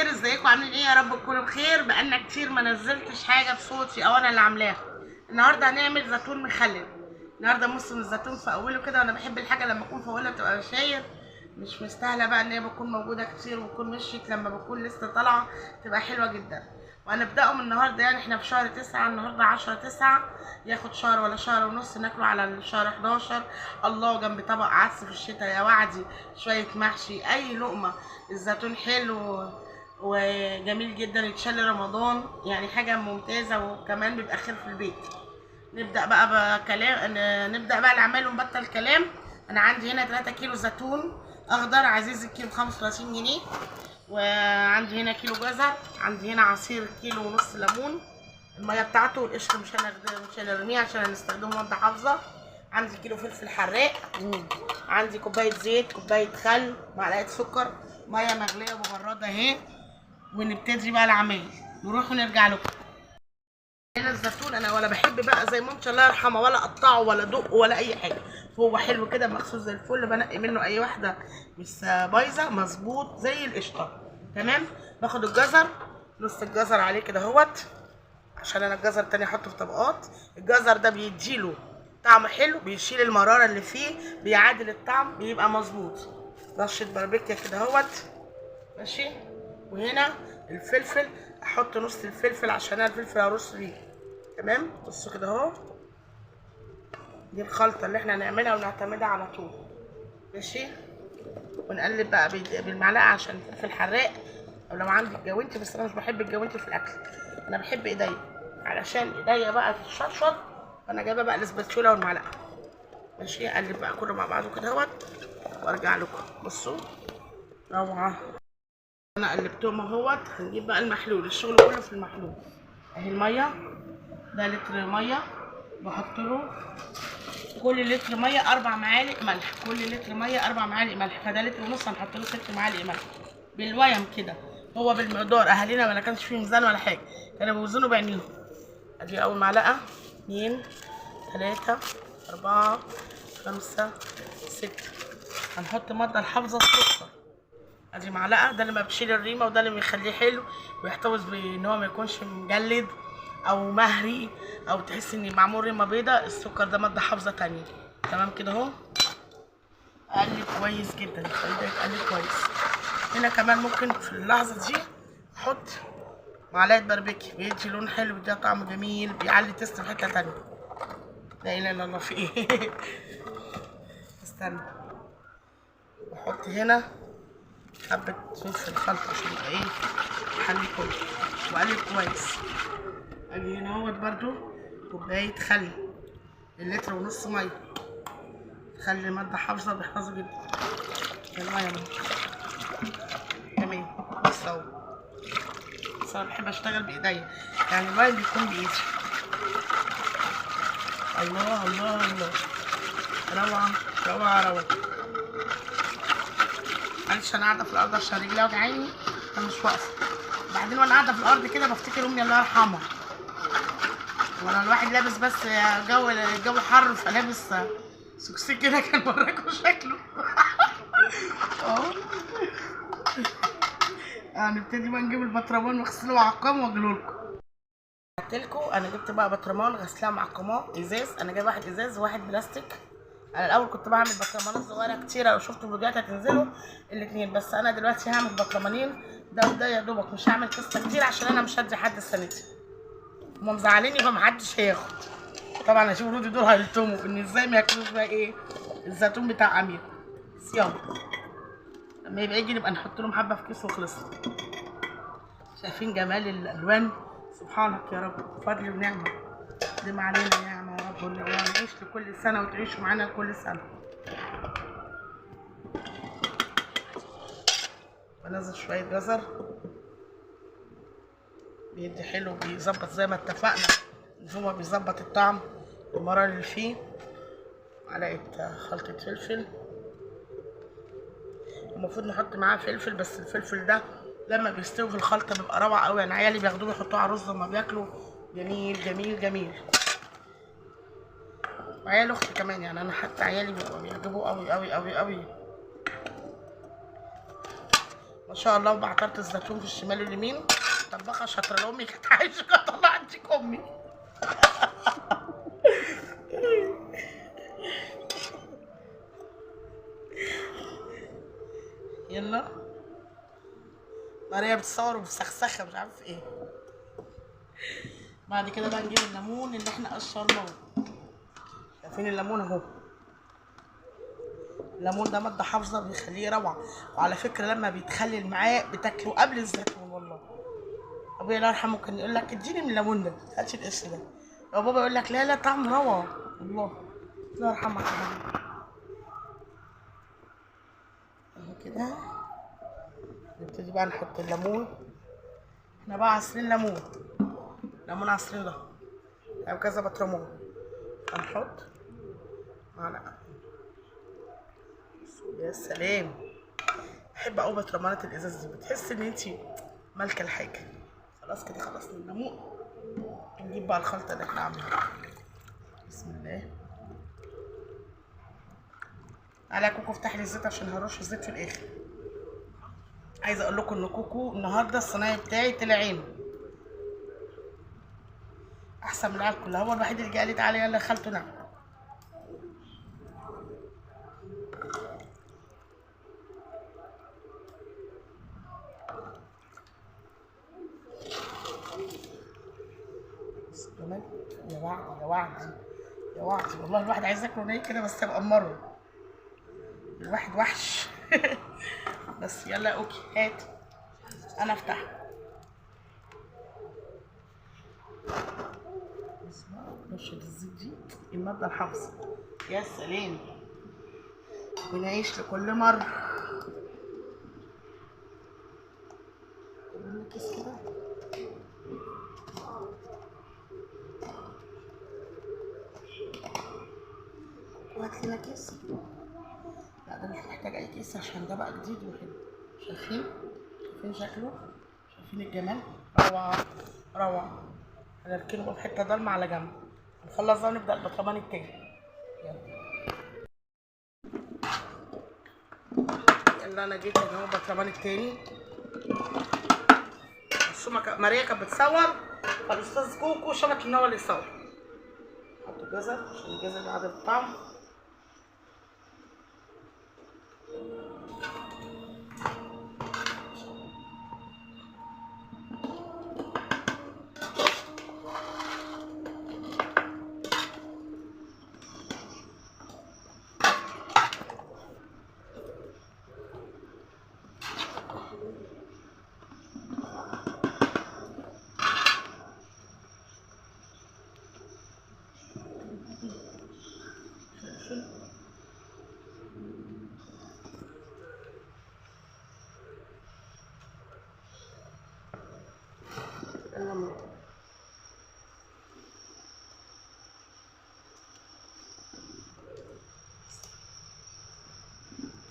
الخير، ازيكم عاملين ايه؟ يا رب تكونوا بخير. بقالنا كتير ما نزلتش حاجه بصوتي او انا اللي عاملاها. النهارده هنعمل زيتون مخلل. النهارده موسم الزيتون في اوله كده، وانا بحب الحاجه لما اكون في اولها تبقى بشاير، مش مستاهله بقى ان هي بتكون موجوده كتير وتكون مشيت، لما بتكون لسه طالعه تبقى حلوه جدا. وهنبداوا من النهارده، يعني احنا في شهر 9، النهارده 10/9، ياخد شهر ولا شهر ونص ناكله على الشهر 11. الله، جنب طبق عدس في الشتاء يا وعدي، شويه محشي، اي لقمه. الزيتون حلو وجميل جدا، يتشال رمضان، يعني حاجه ممتازه، وكمان بيبقى خير في البيت. نبدا بقى بكلام، نبدا بقى الاعمال ونبطل كلام. انا عندي هنا 3 كيلو زيتون اخضر عزيز، الكيلو 35 جنيه. وعندي هنا كيلو جزر، عندي هنا عصير كيلو ونص ليمون، الميه بتاعته والقشر مش هنرميه عشان هنستخدمه ماده حافظه. عندي كيلو فلفل حراق، عندي كوبايه زيت، كوبايه خل، معلقه سكر، ميه مغليه مبرده اهي. ونبتدي بقى العمايل، نروح ونرجع لكم. هنا الزيتون انا ولا بحب بقى زي مامتي الله يرحمها ولا اقطعه ولا ادقه ولا اي حاجه، هو حلو كده مخصوص زي الفل، بنقي منه اي واحده مش بايظه، مظبوط زي القشطه. تمام. باخد الجزر، نص الجزر عليه كده اهوت، عشان انا الجزر تاني احطه في طبقات. الجزر ده بيديله طعم حلو، بيشيل المراره اللي فيه، بيعادل الطعم، بيبقى مظبوط. رشه باربيكيا كده اهوت، ماشي. وهنا الفلفل، احط نص الفلفل عشان انا الفلفل هرص بيه. تمام، بصوا كده اهو. دي الخلطه اللي احنا هنعملها ونعتمدها على طول، ماشي. ونقلب بقى بالمعلقه عشان الفلفل حراق، او لو عندك جوانتي، بس انا مش بحب الجوانتي في الاكل، انا بحب ايديا، علشان ايديا بقى تتشطشط. فانا جايبه بقى الاسباتشوله والمعلقه، ماشي. اقلب بقى كله مع بعضه كده اهوت، وارجع لكم. بصوا، روعه. انا قلبتهم اهوت. هنجيب بقى المحلول، الشغل كله في المحلول. اهي الميه، ده لتر ميه، بحط له كل لتر ميه 4 معالق ملح، كل لتر ميه 4 معالق ملح، فده لتر ونص هنحط له 6 معالق ملح بالويم كده. هو بالمقدار، اهالينا ما كانش فيه ميزان ولا حاجه، كانوا بيوزنوا بعينيهم. ادي اول معلقه، 2، 3، 4، 5، 6. هنحط ماده الحافظه السكر، ادي معلقه، ده اللي ما بيشيل الريمه، وده اللي بيخليه حلو ويحتفظ بان هو ما يكونش مجلد او مهري، او تحس ان معمول ريمه بيضه. السكر ده ماده حافظه تانية. تمام كده اهو. اقلب كويس جدا، الخليط ده يتقلب كويس. هنا كمان ممكن في اللحظه دي احط معلقه باربيكيا، بيدي لون حلو، بيديها طعم جميل، بيعلي تيست في حته تانية. لا اله الا الله، في ايه؟ استنى، بحط هنا حبه فلفل خلطه عشان يبقى ايه، يحلي كله، واقلب كويس. اجي هنا اهوت برده كوبايه خل، اللتر ونص ميه. خلي ماده حافظه، بيحفظه جدا الميه اهو. تمام، بس اهو. بس انا بحب اشتغل بايديا، يعني الميه بيكون بايدي. الله الله الله، روعه روعه روعه. معلش انا قاعده في الارض عشان رجلي وجعاني، انا مش واقفه. بعدين وانا قاعده في الارض كده بفتكر امي الله يرحمها، وانا الواحد لابس بس الجو حر، فلابس سوكسي كده، كان وراكم شكله. اهو. هنبتدي بقى نجيب البطرمان واغسله وعقمه واجيلهولكم. قلتلكوا انا جبت بقى بطرمان غسلاه معقماه ازاز، انا جايب واحد ازاز وواحد بلاستيك. انا الاول كنت بعمل بطرمانات صغيره كتيره، لو شفتوا فيديوهات هتنزلوا الاثنين، بس انا دلوقتي هعمل بطرمانين، ده وده يا دوبك، مش هعمل قصه كتير عشان انا مش هدي حد السنه دي، هما مزعليني فمحدش هياخد. طبعا هشوف ولادي دول هيلطموا ان ازاي ما ياكلوش بقى ايه الزيتون بتاع امير. بس يلا، لما يبقى يجي نبقى نحط لهم حبه في كيس وخلصت. شايفين جمال الالوان؟ سبحانك يا رب، فضل ونعمه، دم علينا نعمه يا رب، ونعيش لكل سنه وتعيشوا معانا كل سنه. بنزل شويه جزر، بيدي حلو، بيظبط زي ما اتفقنا ان هو بيظبط الطعم، المرار اللي فيه. معلقه خلطه فلفل، المفروض نحط معاه فلفل، بس الفلفل ده لما بيستوي في الخلطه بيبقى روعه قوي، يعني عيالي بياخدوه يحطوه على الرز لما بياكلوا، جميل جميل جميل. وعيال اختي كمان، يعني انا حتى عيالي بيبقوا بيعجبوا قوي قوي قوي قوي. ما شاء الله. وبعترت الزيتون في الشمال واليمين. طباخه شاطره، لو امي كانت عايشه كانت طلعت ديك امي. يلا ماريا بتصور وبتسخسخه مش عارف ايه. بعد كده بقى نجيب الليمون اللي احنا قشرناه. شايفين الليمون اهو. الليمون ده ماده حافظه بيخليه روعه. وعلى فكره لما بيتخلل معاه بتاكله قبل الزيتون والله. ابويا الله يرحمه كان يقول لك اديني من الليمون ده، هاتش القش ده. وبابا يقول لك لا لا طعم روعه والله. الله يرحمه كمان. اهو كده نبتدي بقى نحط الليمون. احنا بقى عصرين ليمون. ليمون عصرين ده او كذا بطرمان. هنحط معلقه. يا سلام. بحب قوي بطرمانات الازاز دي، بتحس ان انتي مالكه الحاجه. خلاص كده خلصنا الليمون. نجيب بقى الخلطه اللي احنا عاملينها. بسم الله. تعالى يا كوكو افتح لي الزيت عشان هرش الزيت في الاخر. عايزه اقول لكم ان كوكو النهارده الصنايعي بتاعي طلع عينه. احسن من العيال كلها، هو الوحيد اللي قال لي تعالى يلا يا خالته نعم. كمان يا وعد يا وعد يا وعد والله الواحد عايز ياكله ناي كده بس ابقى امره. الواحد وحش. بس يلا اوكي هات انا افتح. اسمع رشه الزيت دي الماده الحافظه. يا سلام. ونعيش لكل مره. كيس كده. وهات لنا كيس. لا ده مش محتاج اي كيس عشان ده بقى جديد وحلو. شايفين؟ شايفين شكله؟ شايفين الجمال؟ روعة روعة. هنركنه بقى في حتة ضلمة على جنب. نخلص بقى ونبدأ البطرمان التاني. يلا انا جيت اهو البطرمان التاني. بس ماريا كانت بتصور فالاستاذ كوكو شبك ان هو اللي يصور. حطوا جزر عشان الجزر بيعدل الطعم.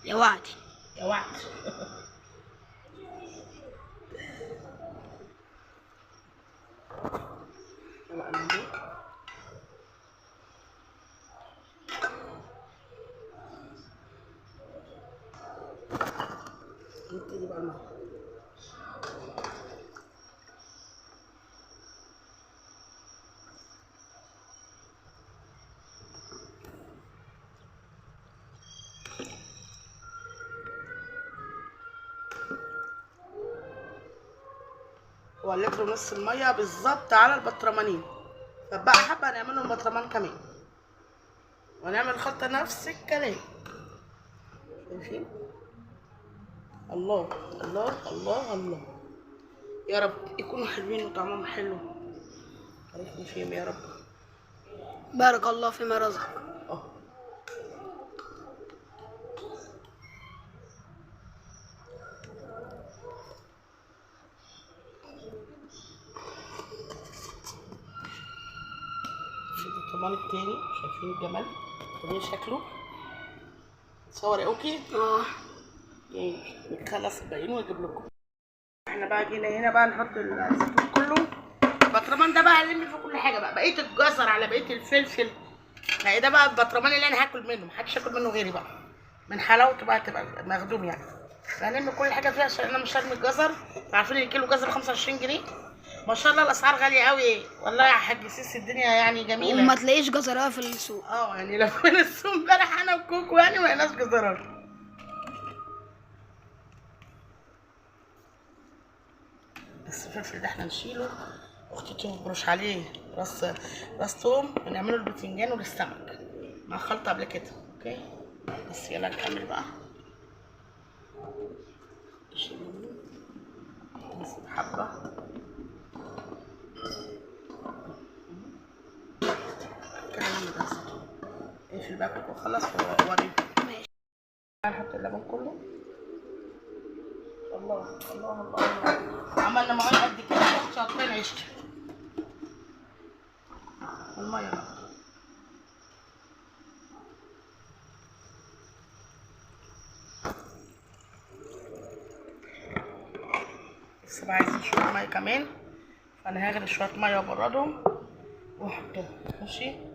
يا وعد يا وعد. نبتدي بقى الميه. وليت له نص الميه بالظبط على البطرمانين. فبقى حابه هنعملهم بطرمان كمان ونعمل خلطه نفس الكلام. شايفين؟ الله الله الله الله. يا رب يكونوا حلوين وطعمهم حلو. عرفني فيهم يا رب. بارك الله فيما رزق. البطرمان التاني شايفين الجمال؟ شايفين شكله؟ تصور يا اوكي؟ يعني نخلص الباقيين واجيب لكم. احنا بقى جينا هنا بقى نحط الزيتون كله. البطرمان ده بقى هنلم فيه كل حاجه بقى، بقيه الجزر على بقيه الفلفل. يعني ده بقى البطرمان اللي انا هاكل منه، محدش ياكل منه غيري بقى. من حلاوته بقى تبقى مخدوم يعني. هنعمل كل حاجه فيها عشان انا مش هرمي الجزر. عارفين الكيلو جزر 25 جنيه؟ ما شاء الله الاسعار غاليه قوي والله يا حاج سيسي، الدنيا يعني جميله. وما تلاقيش جزرها في السوق. يعني لو كنا السوق امبارح انا وكوكو يعني ما لقيناش جزرات. بس الفلفل ده احنا نشيله، اختي تبرش عليه راس توم ونعمله البتنجان والسمك مع خلطه قبل كده. اوكي بس يلا نكمل بقى. نسيب حبه كده نعمل بس اقفل بقى كوكو خلص ووريكم. ماشي. هنحط الليمون كله. الله الله الله، عملنا مواعين قد كده وحطينا عيش الميه بقى. بس بقى عايزين شويه ميه كمان، فانا هغلي شويه ميه وابردهم واحطهم. ماشي